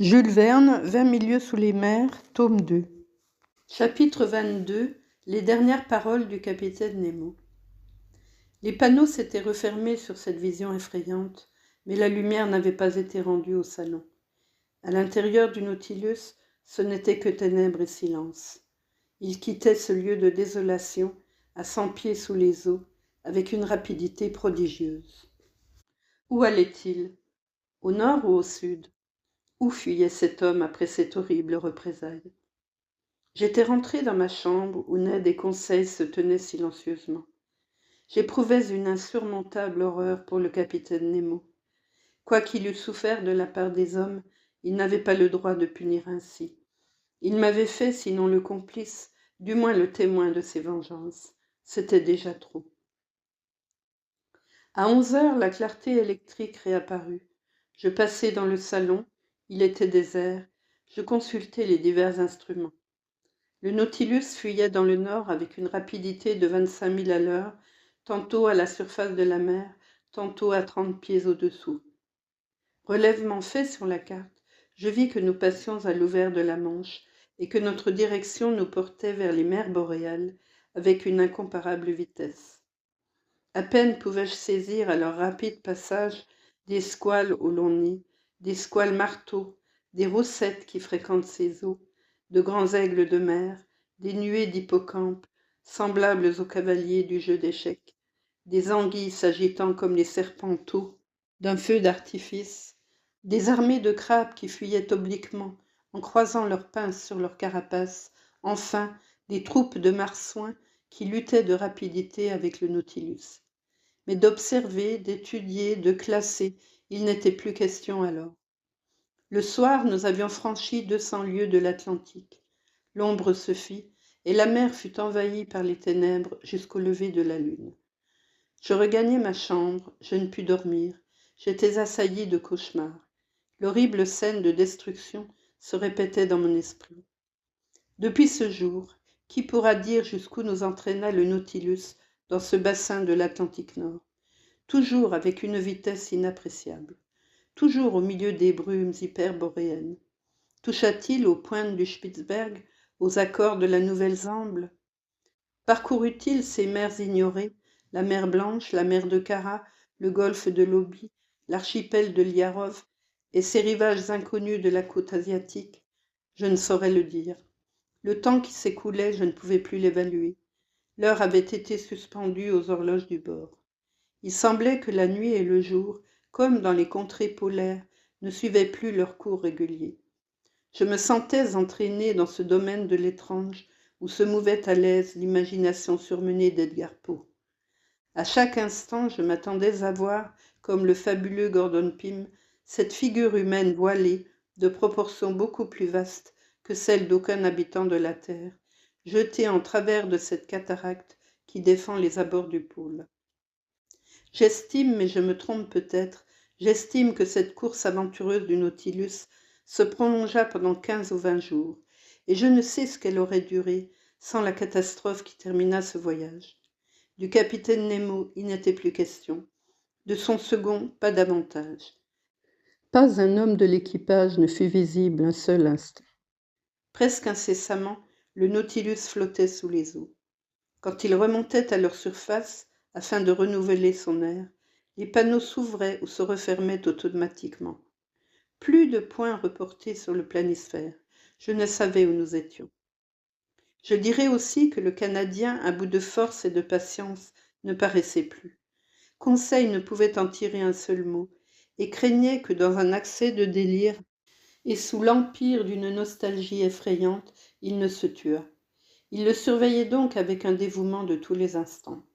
Jules Verne, 20 milieux sous les mers, tome 2. Chapitre 22. Les dernières paroles du capitaine Nemo. Les panneaux s'étaient refermés sur cette vision effrayante, mais la lumière n'avait pas été rendue au salon. À l'intérieur du Nautilus, ce n'était que ténèbres et silence. Il quittait ce lieu de désolation, à 100 pieds sous les eaux, avec une rapidité prodigieuse. Où allait-il? Au nord ou au sud? Où fuyait cet homme après cette horrible représaille? J'étais rentré dans ma chambre où Ned et Conseil se tenaient silencieusement. J'éprouvais une insurmontable horreur pour le capitaine Nemo. Quoiqu'il eût souffert de la part des hommes, il n'avait pas le droit de punir ainsi. Il m'avait fait, sinon le complice, du moins le témoin de ses vengeances. C'était déjà trop. À 11 heures, la clarté électrique réapparut. Je passai dans le salon, il était désert, je consultai les divers instruments. Le Nautilus fuyait dans le nord avec une rapidité de 25 000 à l'heure, tantôt à la surface de la mer, tantôt à 30 pieds au-dessous. Relèvement fait sur la carte, je vis que nous passions à l'ouvert de la Manche et que notre direction nous portait vers les mers boréales avec une incomparable vitesse. À peine pouvais-je saisir à leur rapide passage des squales au long nez, des squales marteaux, des rossettes qui fréquentent ces eaux, de grands aigles de mer, des nuées d'hippocampes, semblables aux cavaliers du jeu d'échecs, des anguilles s'agitant comme les serpenteaux d'un feu d'artifice, des armées de crabes qui fuyaient obliquement en croisant leurs pinces sur leurs carapaces, enfin des troupes de marsouins qui luttaient de rapidité avec le Nautilus. Mais d'observer, d'étudier, de classer, il n'était plus question alors. Le soir, nous avions franchi 200 lieues de l'Atlantique. L'ombre se fit, et la mer fut envahie par les ténèbres jusqu'au lever de la lune. Je regagnai ma chambre, je ne pus dormir, j'étais assailli de cauchemars. L'horrible scène de destruction se répétait dans mon esprit. Depuis ce jour, qui pourra dire jusqu'où nous entraîna le Nautilus dans ce bassin de l'Atlantique Nord, toujours avec une vitesse inappréciable, toujours au milieu des brumes hyperboréennes. Toucha-t-il aux pointes du Spitzberg, aux accords de la Nouvelle-Zambie? Parcourut-il ces mers ignorées, la mer Blanche, la mer de Kara, le golfe de Lobi, l'archipel de Liarov et ces rivages inconnus de la côte asiatique? Je ne saurais le dire. Le temps qui s'écoulait, je ne pouvais plus l'évaluer. L'heure avait été suspendue aux horloges du bord. Il semblait que la nuit et le jour, comme dans les contrées polaires, ne suivaient plus leur cours régulier. Je me sentais entraîné dans ce domaine de l'étrange où se mouvait à l'aise l'imagination surmenée d'Edgar Poe. À chaque instant, je m'attendais à voir, comme le fabuleux Gordon Pym, cette figure humaine voilée, de proportions beaucoup plus vastes que celle d'aucun habitant de la Terre, jetée en travers de cette cataracte qui défend les abords du pôle. J'estime, mais je me trompe peut-être, j'estime que cette course aventureuse du Nautilus se prolongea pendant 15 ou 20 jours, et je ne sais ce qu'elle aurait duré sans la catastrophe qui termina ce voyage. Du capitaine Nemo, il n'était plus question. De son second, pas davantage. Pas un homme de l'équipage ne fut visible un seul instant. Presque incessamment, le Nautilus flottait sous les eaux. Quand il remontait à leur surface, afin de renouveler son air, les panneaux s'ouvraient ou se refermaient automatiquement. Plus de points reportés sur le planisphère. Je ne savais où nous étions. Je dirais aussi que le Canadien, à bout de force et de patience, ne paraissait plus. Conseil ne pouvait en tirer un seul mot, et craignait que dans un accès de délire, et sous l'empire d'une nostalgie effrayante, il ne se tuât. Il le surveillait donc avec un dévouement de tous les instants.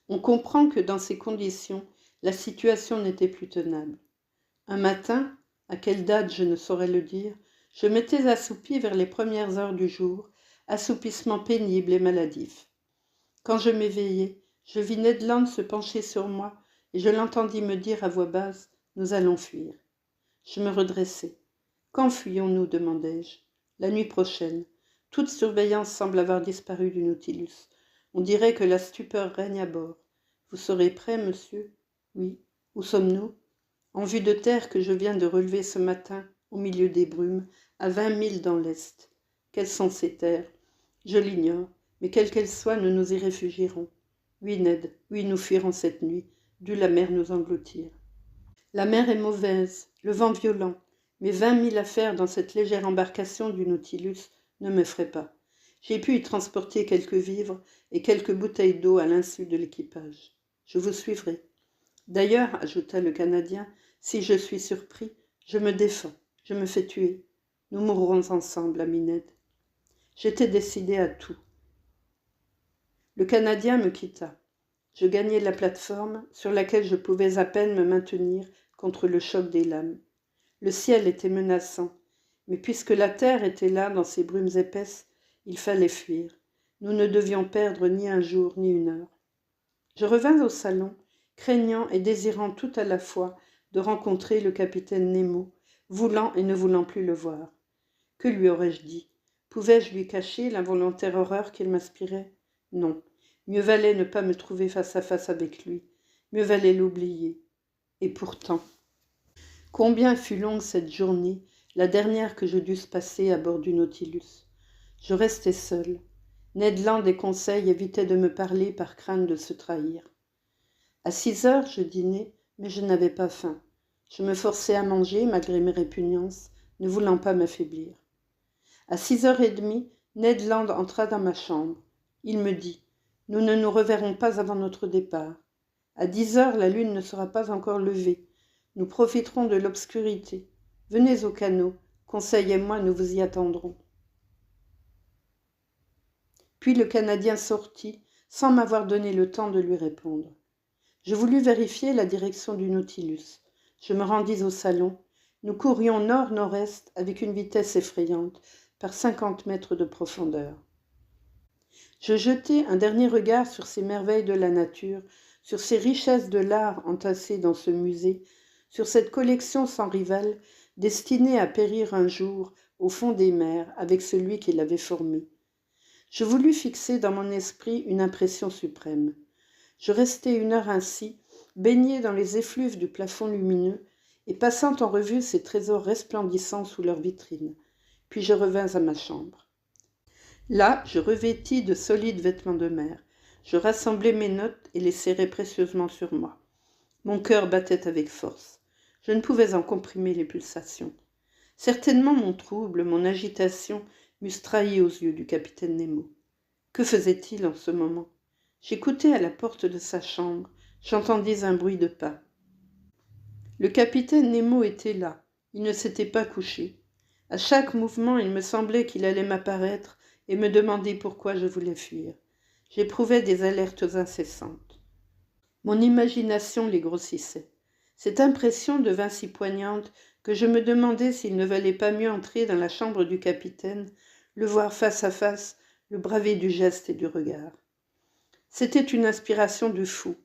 On comprend que dans ces conditions, la situation n'était plus tenable. Un matin, à quelle date je ne saurais le dire, je m'étais assoupi vers les premières heures du jour, assoupissement pénible et maladif. Quand je m'éveillai, je vis Ned Land se pencher sur moi et je l'entendis me dire à voix basse « Nous allons fuir ». Je me redressai. « Quand fuyons-nous » demandai-je. « La nuit prochaine. Toute surveillance semble avoir disparu du Nautilus. On dirait que la stupeur règne à bord. Vous serez prêt, monsieur ? Oui. Où sommes-nous ? En vue de terre que je viens de relever ce matin, au milieu des brumes, à 20 milles dans l'est. Quelles sont ces terres? Je l'ignore, mais quelles qu'elles soient, nous nous y réfugierons. Oui, Ned, oui, nous fuirons cette nuit, dût la mer nous engloutir. La mer est mauvaise, le vent violent, mais 20 milles à faire dans cette légère embarcation du Nautilus ne me ferait pas. J'ai pu y transporter quelques vivres et quelques bouteilles d'eau à l'insu de l'équipage. Je vous suivrai. D'ailleurs, ajouta le Canadien, si je suis surpris, je me défends, je me fais tuer. Nous mourrons ensemble, ami Ned. J'étais décidé à tout. Le Canadien me quitta. Je gagnai la plateforme, sur laquelle je pouvais à peine me maintenir contre le choc des lames. Le ciel était menaçant, mais puisque la terre était là dans ses brumes épaisses, il fallait fuir. Nous ne devions perdre ni un jour ni une heure. Je revins au salon, craignant et désirant tout à la fois de rencontrer le capitaine Nemo, voulant et ne voulant plus le voir. Que lui aurais-je dit? Pouvais-je lui cacher l'involontaire horreur qu'il m'inspirait? Non. Mieux valait ne pas me trouver face à face avec lui. Mieux valait l'oublier. Et pourtant, combien fut longue cette journée, la dernière que je dusse passer à bord du Nautilus. Je restais seul. Ned Land et Conseil évitaient de me parler par crainte de se trahir. À 6 heures, je dînai, mais je n'avais pas faim. Je me forçai à manger, malgré mes répugnances, ne voulant pas m'affaiblir. À 6h30, Ned Land entra dans ma chambre. Il me dit « Nous ne nous reverrons pas avant notre départ. À 10 heures, la lune ne sera pas encore levée. Nous profiterons de l'obscurité. Venez au canot. Conseil et moi, nous vous y attendrons. » Puis le Canadien sortit, sans m'avoir donné le temps de lui répondre. Je voulus vérifier la direction du Nautilus. Je me rendis au salon. Nous courions nord-nord-est avec une vitesse effrayante, par 50 mètres de profondeur. Je jetai un dernier regard sur ces merveilles de la nature, sur ces richesses de l'art entassées dans ce musée, sur cette collection sans rivale, destinée à périr un jour au fond des mers avec celui qui l'avait formée. Je voulus fixer dans mon esprit une impression suprême. Je restai 1 heure ainsi, baigné dans les effluves du plafond lumineux et passant en revue ces trésors resplendissants sous leurs vitrines. Puis je revins à ma chambre. Là, je revêtis de solides vêtements de mer. Je rassemblai mes notes et les serrai précieusement sur moi. Mon cœur battait avec force. Je ne pouvais en comprimer les pulsations. Certainement mon trouble, mon agitation m'eussent trahi aux yeux du capitaine Nemo. Que faisait-il en ce moment? J'écoutai à la porte de sa chambre. J'entendis un bruit de pas. Le capitaine Nemo était là. Il ne s'était pas couché. À chaque mouvement, il me semblait qu'il allait m'apparaître et me demander pourquoi je voulais fuir. J'éprouvais des alertes incessantes. Mon imagination les grossissait. Cette impression devint si poignante que je me demandais s'il ne valait pas mieux entrer dans la chambre du capitaine, le voir face à face, le braver du geste et du regard. C'était une inspiration de fou.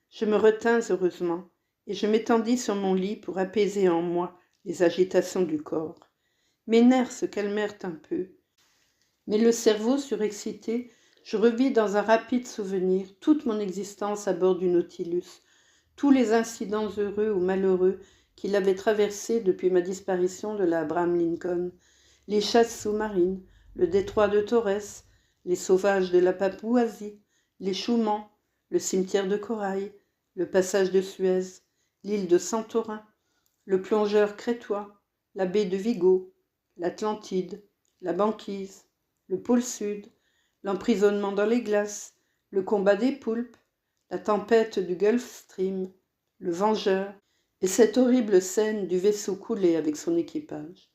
Je me retins heureusement, et je m'étendis sur mon lit pour apaiser en moi les agitations du corps. Mes nerfs se calmèrent un peu, mais le cerveau surexcité, je revis dans un rapide souvenir toute mon existence à bord du Nautilus, tous les incidents heureux ou malheureux qu'il avait traversés depuis ma disparition de la Abraham Lincoln, les chasses sous-marines, le détroit de Torrès, les sauvages de la Papouasie, l'échouement, le cimetière de corail, le passage de Suez, l'île de Santorin, le plongeur crétois, la baie de Vigo, l'Atlantide, la banquise, le pôle sud, l'emprisonnement dans les glaces, le combat des poulpes, la tempête du Gulf Stream, le Vengeur, et cette horrible scène du vaisseau coulé avec son équipage.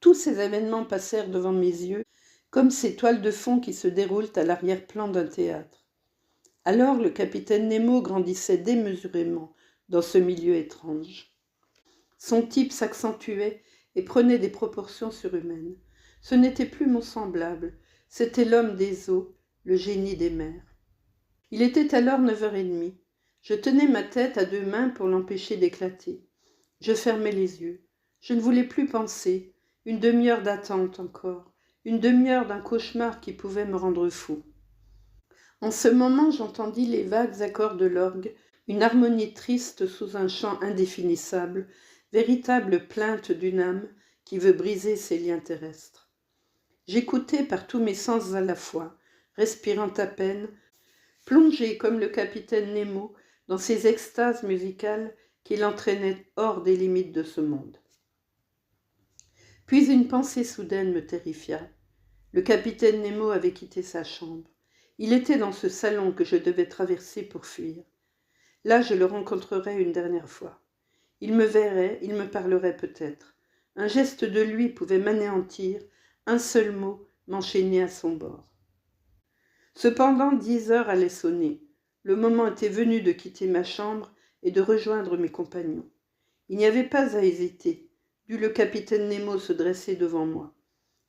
Tous ces événements passèrent devant mes yeux, comme ces toiles de fond qui se déroulent à l'arrière-plan d'un théâtre. Alors le capitaine Nemo grandissait démesurément dans ce milieu étrange. Son type s'accentuait et prenait des proportions surhumaines. Ce n'était plus mon semblable, c'était l'homme des eaux, le génie des mers. Il était alors 9h30. Je tenais ma tête à 2 mains pour l'empêcher d'éclater. Je fermais les yeux. Je ne voulais plus penser. 1/2 heure d'attente encore. 1/2 heure d'un cauchemar qui pouvait me rendre fou. En ce moment, j'entendis les vagues accords de l'orgue, une harmonie triste sous un chant indéfinissable, véritable plainte d'une âme qui veut briser ses liens terrestres. J'écoutais par tous mes sens à la fois, respirant à peine, plongé comme le capitaine Nemo dans ces extases musicales qui l'entraînaient hors des limites de ce monde. Puis une pensée soudaine me terrifia. Le capitaine Nemo avait quitté sa chambre. Il était dans ce salon que je devais traverser pour fuir. Là, je le rencontrerais une dernière fois. Il me verrait, il me parlerait peut-être. Un geste de lui pouvait m'anéantir, un seul mot m'enchaîner à son bord. Cependant, 10 heures allaient sonner. Le moment était venu de quitter ma chambre et de rejoindre mes compagnons. Il n'y avait pas à hésiter, dut le capitaine Nemo se dresser devant moi.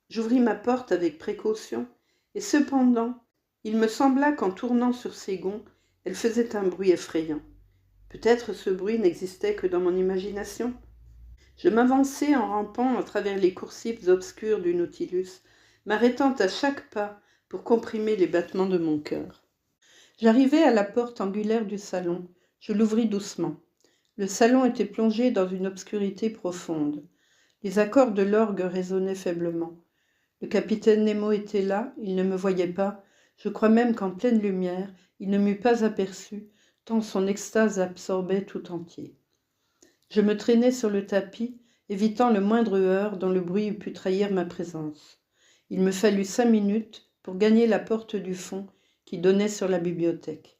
J'ouvris ma porte avec précaution, et cependant, il me sembla qu'en tournant sur ses gonds, elle faisait un bruit effrayant. Peut-être ce bruit n'existait que dans mon imagination. Je m'avançai en rampant à travers les coursives obscures du Nautilus, m'arrêtant à chaque pas pour comprimer les battements de mon cœur. J'arrivai à la porte angulaire du salon. Je l'ouvris doucement. Le salon était plongé dans une obscurité profonde. Les accords de l'orgue résonnaient faiblement. Le capitaine Nemo était là, il ne me voyait pas. Je crois même qu'en pleine lumière, il ne m'eût pas aperçu, tant son extase absorbait tout entier. Je me traînai sur le tapis, évitant le moindre heurt dont le bruit eût pu trahir ma présence. Il me fallut 5 minutes pour gagner la porte du fond qui donnait sur la bibliothèque.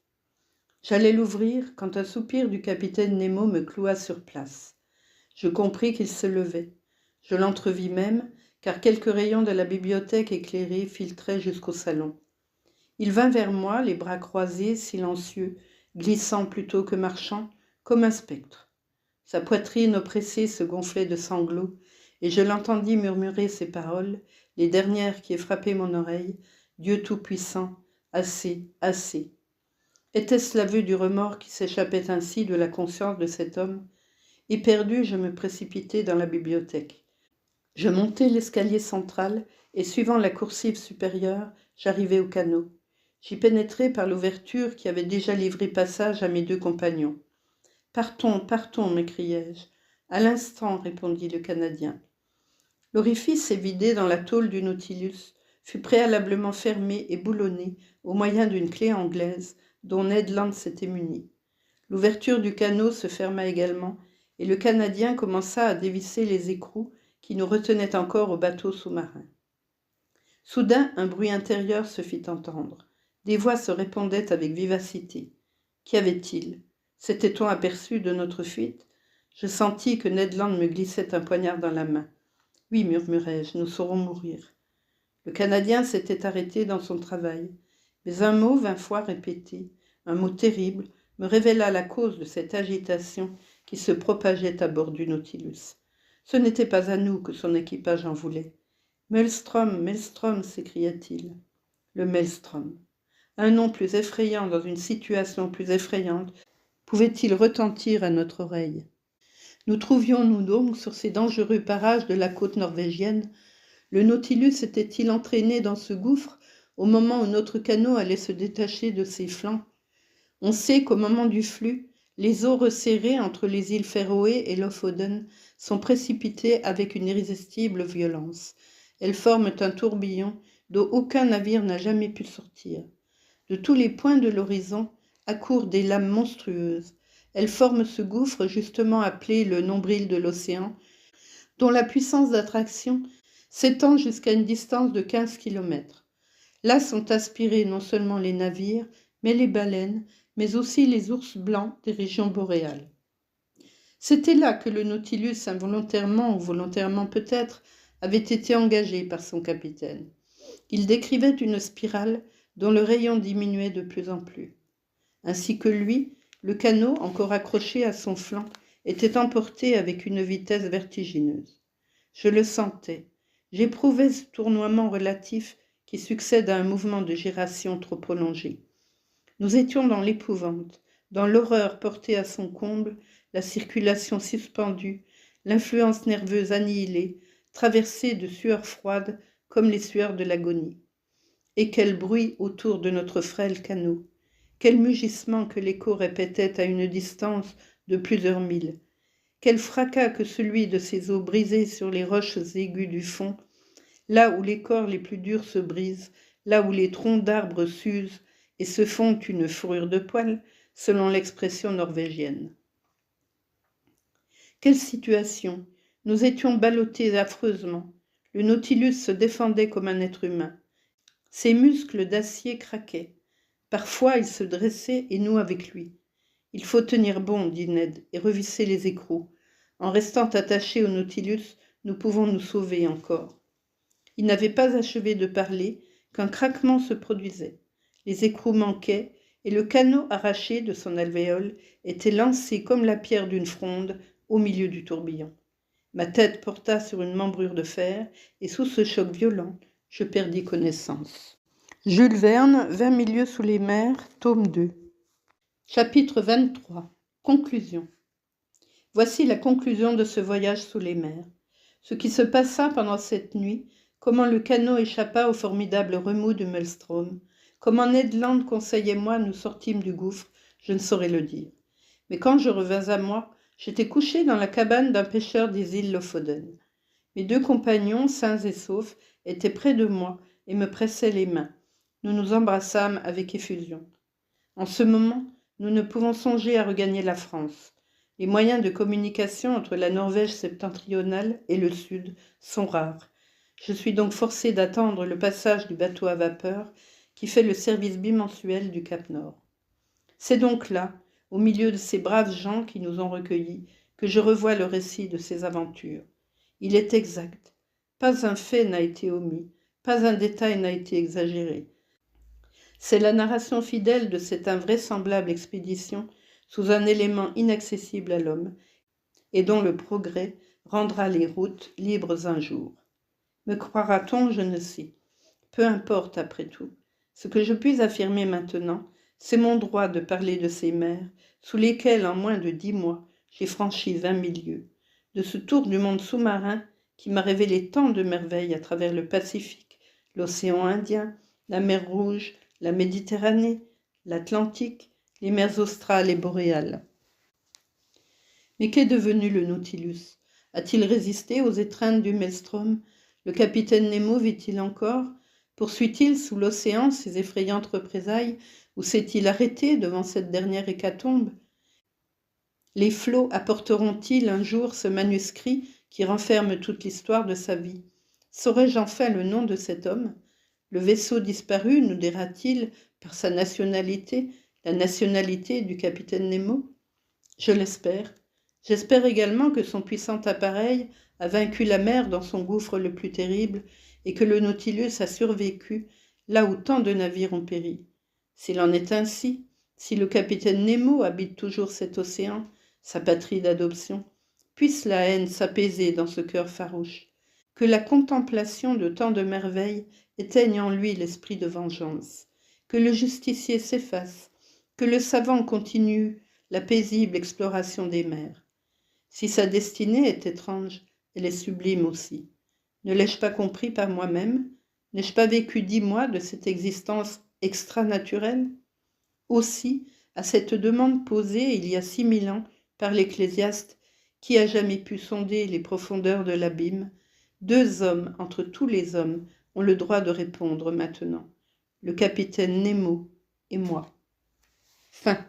J'allais l'ouvrir quand un soupir du capitaine Nemo me cloua sur place. Je compris qu'il se levait. Je l'entrevis même, car quelques rayons de la bibliothèque éclairée filtraient jusqu'au salon. Il vint vers moi, les bras croisés, silencieux, glissant plutôt que marchant, comme un spectre. Sa poitrine oppressée se gonflait de sanglots, et je l'entendis murmurer ces paroles, les dernières qui aient frappé mon oreille, « Dieu Tout-Puissant, assez, assez ». Était-ce l'aveu du remords qui s'échappait ainsi de la conscience de cet homme ? Éperdu, je me précipitai dans la bibliothèque. Je montai l'escalier central et, suivant la coursive supérieure, j'arrivai au canot. J'y pénétrai par l'ouverture qui avait déjà livré passage à mes 2 compagnons. « Partons, partons » m'écriai-je. « À l'instant » répondit le Canadien. L'orifice évidé dans la tôle du Nautilus fut préalablement fermé et boulonné au moyen d'une clé anglaise dont Ned Land s'était muni. L'ouverture du canot se ferma également et le Canadien commença à dévisser les écrous qui nous retenaient encore au bateau sous-marin. Soudain, un bruit intérieur se fit entendre. Des voix se répondaient avec vivacité. Qu'y avait-il ? S'était-on aperçu de notre fuite ? Je sentis que Ned Land me glissait un poignard dans la main. « Oui, murmurai-je, nous saurons mourir. » Le Canadien s'était arrêté dans son travail, mais un mot 20 fois répété, un mot terrible, me révéla la cause de cette agitation qui se propageait à bord du Nautilus. Ce n'était pas à nous que son équipage en voulait. « Maelstrom, Maelstrom » s'écria-t-il. Le Maelstrom. Un nom plus effrayant dans une situation plus effrayante pouvait-il retentir à notre oreille ? Nous trouvions-nous donc sur ces dangereux parages de la côte norvégienne ? Le Nautilus était-il entraîné dans ce gouffre au moment où notre canot allait se détacher de ses flancs ? On sait qu'au moment du flux, les eaux resserrées entre les îles Féroé et Lofoden sont précipitées avec une irrésistible violence. Elles forment un tourbillon d'où aucun navire n'a jamais pu sortir. De tous les points de l'horizon accourent des lames monstrueuses. Elles forment ce gouffre justement appelé le nombril de l'océan, dont la puissance d'attraction s'étend jusqu'à une distance de 15 kilomètres. Là sont aspirés non seulement les navires, mais les baleines, mais aussi les ours blancs des régions boréales. C'était là que le Nautilus, involontairement ou volontairement peut-être, avait été engagé par son capitaine. Il décrivait une spirale dont le rayon diminuait de plus en plus. Ainsi que lui, le canot, encore accroché à son flanc, était emporté avec une vitesse vertigineuse. Je le sentais. J'éprouvais ce tournoiement relatif qui succède à un mouvement de giration trop prolongé. Nous étions dans l'épouvante, dans l'horreur portée à son comble, la circulation suspendue, l'influence nerveuse annihilée, traversée de sueurs froides comme les sueurs de l'agonie. Et quel bruit autour de notre frêle canot, quel mugissement que l'écho répétait à une distance de plusieurs milles, Quel fracas que celui de ces eaux brisées sur les roches aiguës du fond, là où les corps les plus durs se brisent, là où les troncs d'arbres s'usent et se font une fourrure de poil, selon l'expression norvégienne. Quelle situation! Nous étions ballottés affreusement. Le Nautilus se défendait comme un être humain. Ses muscles d'acier craquaient. Parfois, il se dressait et nous avec lui. « Il faut tenir bon, dit Ned, et revisser les écrous. En restant attachés au Nautilus, nous pouvons nous sauver encore. » Il n'avait pas achevé de parler qu'un craquement se produisait. Les écrous manquaient, et le canot arraché de son alvéole était lancé comme la pierre d'une fronde au milieu du tourbillon. Ma tête porta sur une membrure de fer, et sous ce choc violent, je perdis connaissance. Jules Verne, 20 000 lieues sous les mers, tome 2. Chapitre 23. Conclusion. Voici la conclusion de ce voyage sous les mers. Ce qui se passa pendant cette nuit, comment le canot échappa au formidable remous du Maelstrom, comment Ned Land, Conseil et moi nous sortîmes du gouffre, je ne saurais le dire. Mais quand je revins à moi, j'étais couché dans la cabane d'un pêcheur des îles Lofoden. Mes 2 compagnons, sains et saufs, étaient près de moi et me pressaient les mains. Nous nous embrassâmes avec effusion. En ce moment, nous ne pouvons songer à regagner la France. Les moyens de communication entre la Norvège septentrionale et le sud sont rares. Je suis donc forcé d'attendre le passage du bateau à vapeur qui fait le service bimensuel du Cap Nord. C'est donc là, au milieu de ces braves gens qui nous ont recueillis, que je revois le récit de ces aventures. Il est exact. Pas un fait n'a été omis, pas un détail n'a été exagéré. C'est la narration fidèle de cette invraisemblable expédition sous un élément inaccessible à l'homme et dont le progrès rendra les routes libres un jour. Me croira-t-on? Je ne sais. Peu importe après tout. Ce que je puis affirmer maintenant, c'est mon droit de parler de ces mers sous lesquelles en moins de 10 mois j'ai franchi 20 000 lieues, de ce tour du monde sous-marin qui m'a révélé tant de merveilles à travers le Pacifique, l'océan Indien, la mer Rouge, la Méditerranée, l'Atlantique, les mers australes et boréales. Mais qu'est devenu le Nautilus? A-t-il résisté aux étreintes du Maelstrom? Le capitaine Nemo vit-il encore? Poursuit-il sous l'océan ses effrayantes représailles ou s'est-il arrêté devant cette dernière hécatombe? Les flots apporteront-ils un jour ce manuscrit qui renferme toute l'histoire de sa vie? Saurais-je enfin le nom de cet homme? Le vaisseau disparu nous dira-t-il par sa nationalité, la nationalité du capitaine Nemo? Je l'espère. J'espère également que son puissant appareil a vaincu la mer dans son gouffre le plus terrible et que le Nautilus a survécu là où tant de navires ont péri. S'il en est ainsi, si le capitaine Nemo habite toujours cet océan, sa patrie d'adoption, puisse la haine s'apaiser dans ce cœur farouche, que la contemplation de tant de merveilles éteigne en lui l'esprit de vengeance, que le justicier s'efface, que le savant continue la paisible exploration des mers. Si sa destinée est étrange, elle est sublime aussi. Ne l'ai-je pas compris par moi-même? N'ai-je pas vécu 10 mois de cette existence extra-naturelle? Aussi, à cette demande posée il y a 6 000 ans par l'Ecclésiaste, qui a jamais pu sonder les profondeurs de l'abîme, 2 hommes entre tous les hommes ont le droit de répondre maintenant. Le capitaine Nemo et moi. Fin.